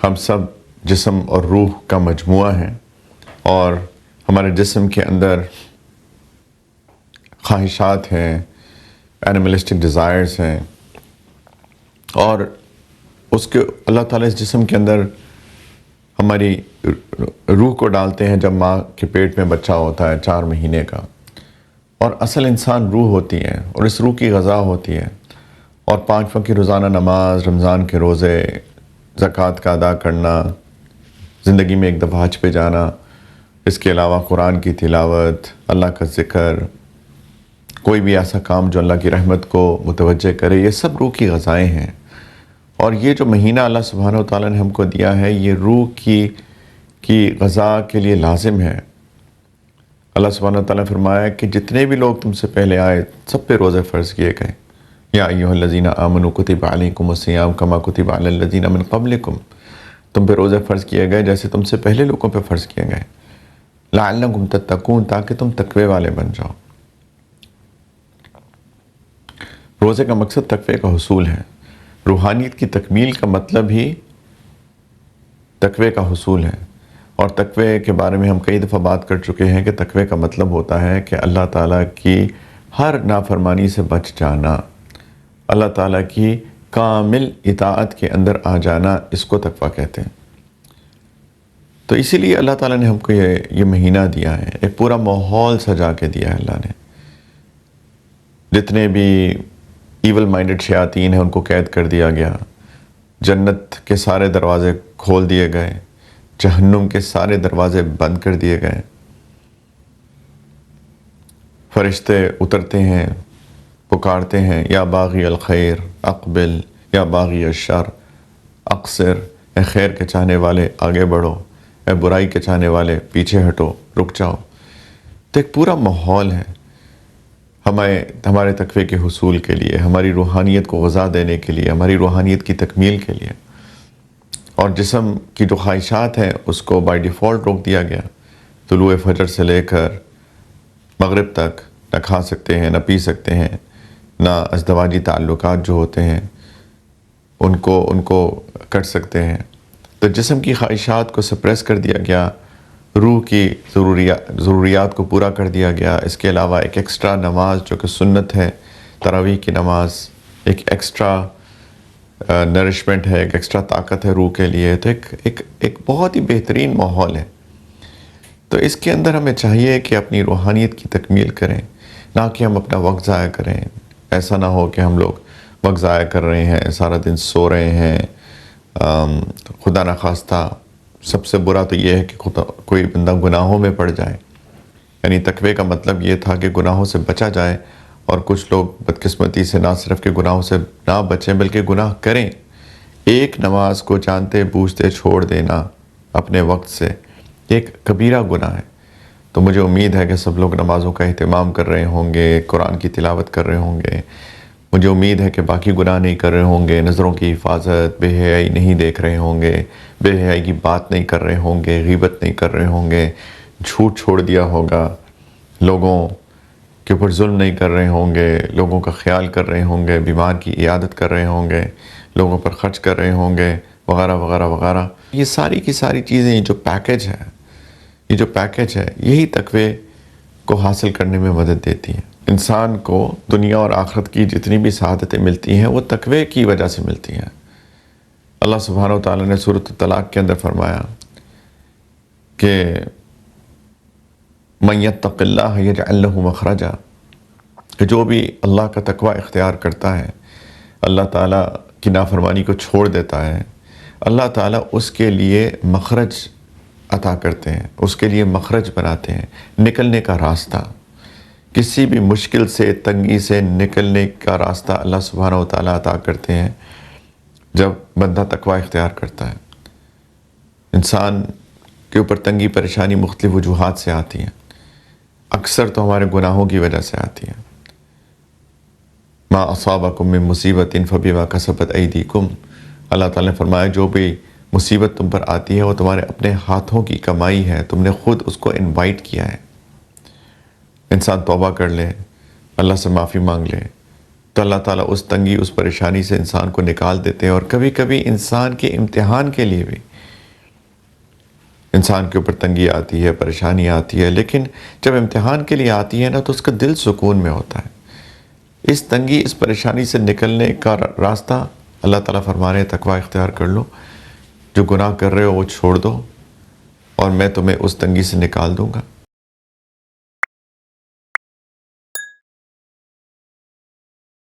ہم سب جسم اور روح کا مجموعہ ہیں، اور ہمارے جسم کے اندر خواہشات ہیں، اینیملسٹک ڈیزائرز ہیں، اور اس کے اللہ تعالیٰ اس جسم کے اندر ہماری روح کو ڈالتے ہیں جب ماں کے پیٹ میں بچہ ہوتا ہے 4 مہینے کا، اور اصل انسان روح ہوتی ہے، اور اس روح کی غذا ہوتی ہے، اور 5 وقت کی روزانہ نماز، رمضان کے روزے، زکوٰۃ کا ادا کرنا، زندگی میں ایک دفعہ حج پہ جانا، اس کے علاوہ قرآن کی تلاوت، اللہ کا ذکر، کوئی بھی ایسا کام جو اللہ کی رحمت کو متوجہ کرے، یہ سب روح کی غذائیں ہیں۔ اور یہ جو مہینہ اللہ سبحانہ و تعالیٰ نے ہم کو دیا ہے، یہ روح کی غذا کے لیے لازم ہے۔ اللہ سبحانہ و تعالیٰ نے فرمایا کہ جتنے بھی لوگ تم سے پہلے آئے سب پہ روزے فرض کیے گئے۔ یا ایھا الذین آمنوا کتب علیکم الصیام کما کتب علی الذین من قبلکم، تم پہ روزے فرض کیے گئے جیسے تم سے پہلے لوگوں پہ فرض کیے گئے، لعلکم تتقون، تاکہ تم تقوی والے بن جاؤ۔ روزے کا مقصد تقوی کا حصول ہے۔ روحانیت کی تکمیل کا مطلب ہی تقوی کا حصول ہے، اور تقوی کے بارے میں ہم کئی دفعہ بات کر چکے ہیں کہ تقوی کا مطلب ہوتا ہے کہ اللہ تعالیٰ کی ہر نافرمانی سے بچ جانا، اللہ تعالیٰ کی کامل اطاعت کے اندر آ جانا، اس کو تقوی کہتے ہیں۔ تو اسی لیے اللہ تعالیٰ نے ہم کو یہ مہینہ دیا ہے، ایک پورا ماحول سجا کے دیا ہے اللہ نے۔ جتنے بھی ایول مائنڈڈ شیاطین ہیں ان کو قید کر دیا گیا، جنت کے سارے دروازے کھول دیے گئے، جہنم کے سارے دروازے بند کر دیے گئے، فرشتے اترتے ہیں، پکارتے ہیں، یا باغی الخیر اقبل، یا باغی الشر اقصر، اے خیر کے چاہنے والے آگے بڑھو، اے برائی کے چاہنے والے پیچھے ہٹو، رک جاؤ۔ تو ایک پورا ماحول ہے ہمارے تقوی کے حصول کے لیے، ہماری روحانیت کو غذا دینے کے لیے، ہماری روحانیت کی تکمیل کے لیے۔ اور جسم کی جو خواہشات ہیں اس کو بائی ڈیفالٹ روک دیا گیا۔ طلوع فجر سے لے کر مغرب تک نہ کھا سکتے ہیں، نہ پی سکتے ہیں، نہ ازدواجی تعلقات جو ہوتے ہیں ان کو کر سکتے ہیں۔ تو جسم کی خواہشات کو سپریس کر دیا گیا، روح کی ضروریات کو پورا کر دیا گیا۔ اس کے علاوہ ایک ایکسٹرا نماز جو کہ سنت ہے، تراویح کی نماز، ایک ایکسٹرا نرشمنٹ ہے، ایک ایکسٹرا طاقت ہے روح کے لیے۔ تو ایک بہت ہی بہترین ماحول ہے۔ تو اس کے اندر ہمیں چاہیے کہ اپنی روحانیت کی تکمیل کریں، نہ کہ ہم اپنا وقت ضائع کریں۔ ایسا نہ ہو کہ ہم لوگ وقت ضائع کر رہے ہیں، سارا دن سو رہے ہیں۔ خدا نخواستہ سب سے برا تو یہ ہے کہ کوئی بندہ گناہوں میں پڑ جائے۔ یعنی تقوی کا مطلب یہ تھا کہ گناہوں سے بچا جائے، اور کچھ لوگ بدقسمتی سے نہ صرف کہ گناہوں سے نہ بچیں بلکہ گناہ کریں۔ ایک نماز کو جانتے بوجھتے چھوڑ دینا اپنے وقت سے ایک کبیرہ گناہ ہے۔ تو مجھے امید ہے کہ سب لوگ نمازوں کا اہتمام کر رہے ہوں گے، قرآن کی تلاوت کر رہے ہوں گے۔ مجھے امید ہے کہ باقی گناہ نہیں کر رہے ہوں گے، نظروں کی حفاظت، بے حیائی نہیں دیکھ رہے ہوں گے، بے حیائی کی بات نہیں کر رہے ہوں گے، غیبت نہیں کر رہے ہوں گے، جھوٹ چھوڑ دیا ہوگا، لوگوں کے اوپر ظلم نہیں کر رہے ہوں گے، لوگوں کا خیال کر رہے ہوں گے، بیمار کی عیادت کر رہے ہوں گے، لوگوں پر خرچ کر رہے ہوں گے، وغیرہ وغیرہ وغیرہ۔ یہ ساری کی ساری چیزیں، یہ جو پیکج ہے یہی تقوی کو حاصل کرنے میں مدد دیتی ہیں۔ انسان کو دنیا اور آخرت کی جتنی بھی سعادتیں ملتی ہیں وہ تقوی کی وجہ سے ملتی ہیں۔ اللہ سبحانہ و تعالیٰ نے سورۃ الطلاق کے اندر فرمایا کہ مَن یتق اللہ یجعل لہ مخرجا، کہ جو بھی اللہ کا تقوی اختیار کرتا ہے، اللہ تعالیٰ کی نافرمانی کو چھوڑ دیتا ہے، اللہ تعالیٰ اس کے لیے مخرج عطا کرتے ہیں، اس کے لیے مخرج بناتے ہیں، نکلنے کا راستہ۔ کسی بھی مشکل سے، تنگی سے نکلنے کا راستہ اللہ سبحانہ و تعالیٰ عطا کرتے ہیں جب بندہ تقوی اختیار کرتا ہے۔ انسان کے اوپر تنگی پریشانی مختلف وجوہات سے آتی ہیں، اکثر تو ہمارے گناہوں کی وجہ سے آتی ہیں۔ ما اصابکم من مصیبت فبما کسبت ایدیکم، اللہ تعالیٰ نے فرمایا جو بھی مصیبت تم پر آتی ہے وہ تمہارے اپنے ہاتھوں کی کمائی ہے، تم نے خود اس کو انوائٹ کیا ہے۔ انسان توبہ کر لے، اللہ سے معافی مانگ لے، تو اللہ تعالیٰ اس تنگی، اس پریشانی سے انسان کو نکال دیتے ہیں۔ اور کبھی کبھی انسان کے امتحان کے لیے بھی انسان کے اوپر تنگی آتی ہے، پریشانی آتی ہے، لیکن جب امتحان کے لیے آتی ہے نا تو اس کا دل سکون میں ہوتا ہے۔ اس تنگی، اس پریشانی سے نکلنے کا راستہ اللہ تعالیٰ فرما رہے ہیں تقوی اختیار کر لو، جو گناہ کر رہے ہو وہ چھوڑ دو اور میں تمہیں اس تنگی سے نکال دوں گا۔